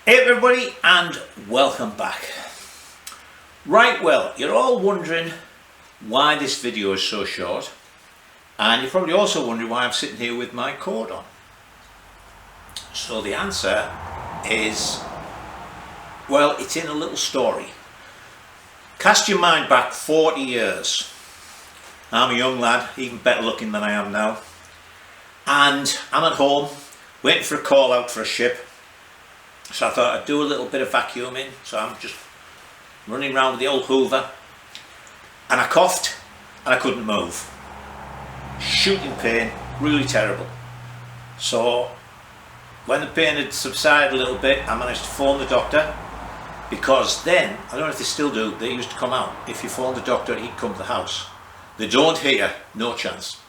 Hey everybody, and welcome back. Right, well, you're all wondering why this video is so short, and you're probably also wondering why I'm sitting here with my coat on. So the answer is, well, it's in a little story. Cast your mind back 40 years. I'm a young lad, even better looking than I am now, and I'm at home waiting for a call out for a ship. So I thought I'd do a little bit of vacuuming, so I'm just running around with the old Hoover, and I coughed and I couldn't move. Shooting pain, really terrible. So when the pain had subsided a little bit, I managed to phone the doctor, because then, I don't know if they still do, they used to come out. If you phone the doctor, he'd come to the house. They don't here, no chance.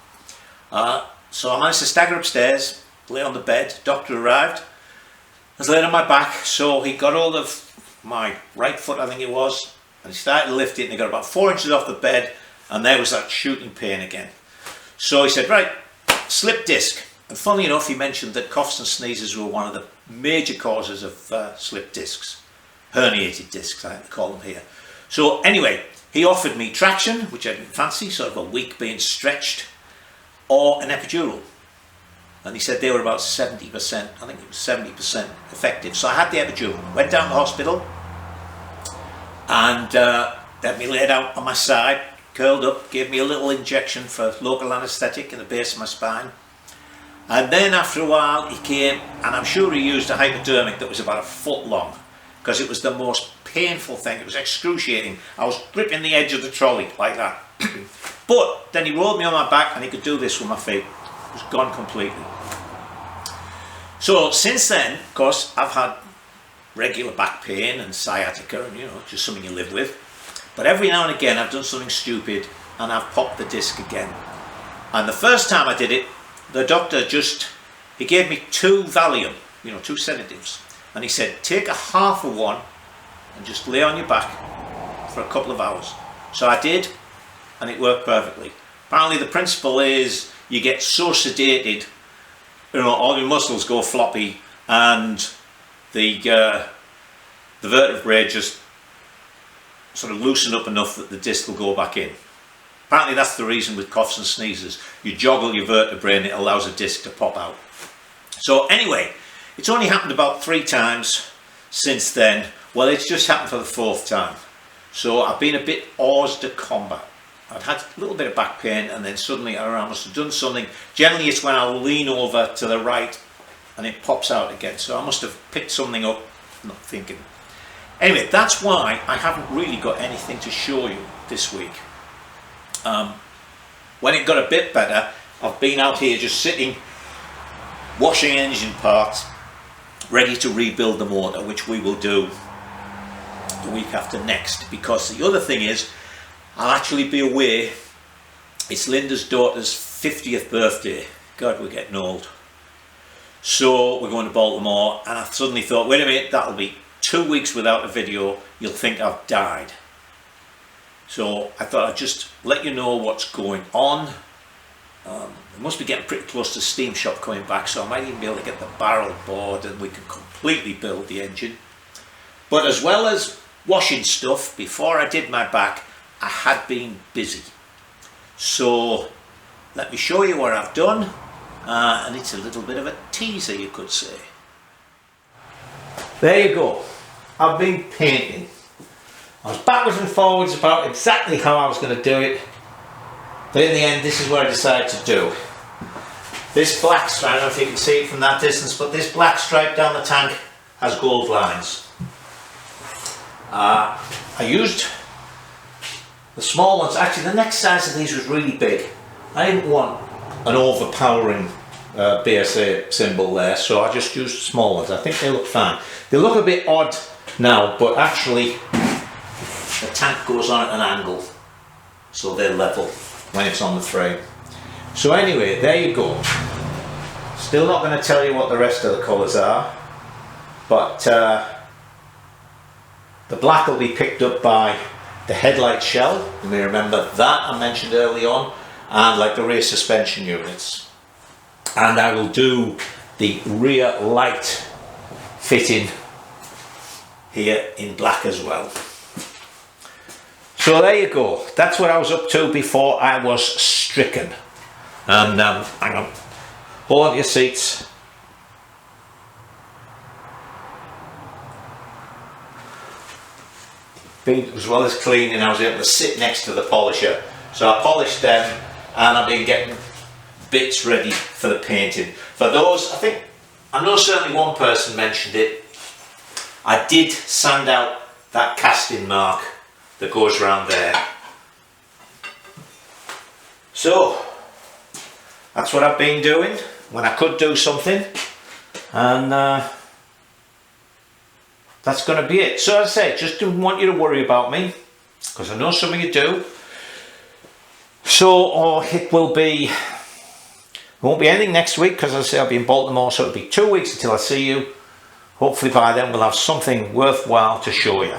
So I managed to stagger upstairs, lay on the bed, doctor arrived. I was laying on my back, so he got hold of my right foot, I think it was, and he started to lift it, and he got about 4 inches off the bed, and there was that shooting pain again. So he said, right, slip disc. And funnily enough, he mentioned that coughs and sneezes were one of the major causes of slip discs. Herniated discs, I think they call them here. So anyway, he offered me traction, which I didn't fancy, sort of a week being stretched, or an epidural. And he said they were about 70%, I think it was 70% effective. So I had the epidural, went down to the hospital, and had me laid out on my side, curled up, gave me a little injection for local anaesthetic in the base of my spine. And then after a while he came, and I'm sure he used a hypodermic that was about 1 foot long, because it was the most painful thing. It was excruciating. I was gripping the edge of the trolley like that. But then he rolled me on my back, and he could do this with my feet. It was gone completely. So since then, of course, I've had regular back pain and sciatica, and just something you live with. But every now and again I've done something stupid and I've popped the disc again. And the first time I did it, the doctor he gave me 2 Valium, 2 sedatives. And he said, take a half of one and just lay on your back for a couple of hours. So I did, and it worked perfectly. Apparently the principle is you get so sedated, all your muscles go floppy, and the vertebrae just sort of loosen up enough that the disc will go back in. Apparently that's the reason with coughs and sneezes. You joggle your vertebrae and it allows a disc to pop out. So anyway, it's only happened about 3 times since then. Well, it's just happened for the 4th time. So I've been a bit hors de combat. I'd had a little bit of back pain, and then suddenly I must have done something. Generally it's when I lean over to the right and it pops out again. So I must have picked something up, not thinking. Anyway, that's why I haven't really got anything to show you this week. When it got a bit better, I've been out here just sitting, washing engine parts, ready to rebuild the motor, which we will do the week after next. Because the other thing is, I'll actually be away. It's Linda's daughter's 50th birthday. God, we're getting old. So we're going to Baltimore, and I suddenly thought, wait a minute, that'll be 2 weeks without a video. You'll think I've died. So I thought I'd just let you know what's going on. We must be getting pretty close to steam shop coming back, so I might even be able to get the barrel board and we can completely build the engine. But as well as washing stuff, before I did my back, I had been busy. So let me show you what I've done, and it's a little bit of a teaser, you could say. There you go. I've been painting. I was backwards and forwards about exactly how I was going to do it, but in the end this is what I decided to do. This black stripe, I don't know if you can see it from that distance, but this black stripe down the tank has gold lines. I used the small ones. Actually, the next size of these was really big. I didn't want an overpowering BSA symbol there, so I just used small ones. I think they look fine. They look a bit odd now, but actually the tank goes on at an angle, so they're level when it's on the frame. So anyway, there you go. Still not going to tell you what the rest of the colours are, but the black will be picked up by the headlight shell. You may remember that I mentioned early on, and like the rear suspension units. And I will do the rear light fitting here in black as well. So there you go, that's what I was up to before I was stricken. And hang on, hold on to your seats. As well as cleaning, I was able to sit next to the polisher. So I polished them and I've been getting bits ready for the painting. For those, I know certainly one person mentioned it, I did sand out that casting mark that goes around there. So that's what I've been doing when I could do something, and that's going to be it. So as I say, just didn't want you to worry about me, because I know some of you do. So it won't be anything next week, because as I say, I'll be in Baltimore, so it'll be 2 weeks until I see you. Hopefully by then we'll have something worthwhile to show you.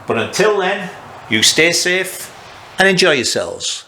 But until then, you stay safe and enjoy yourselves.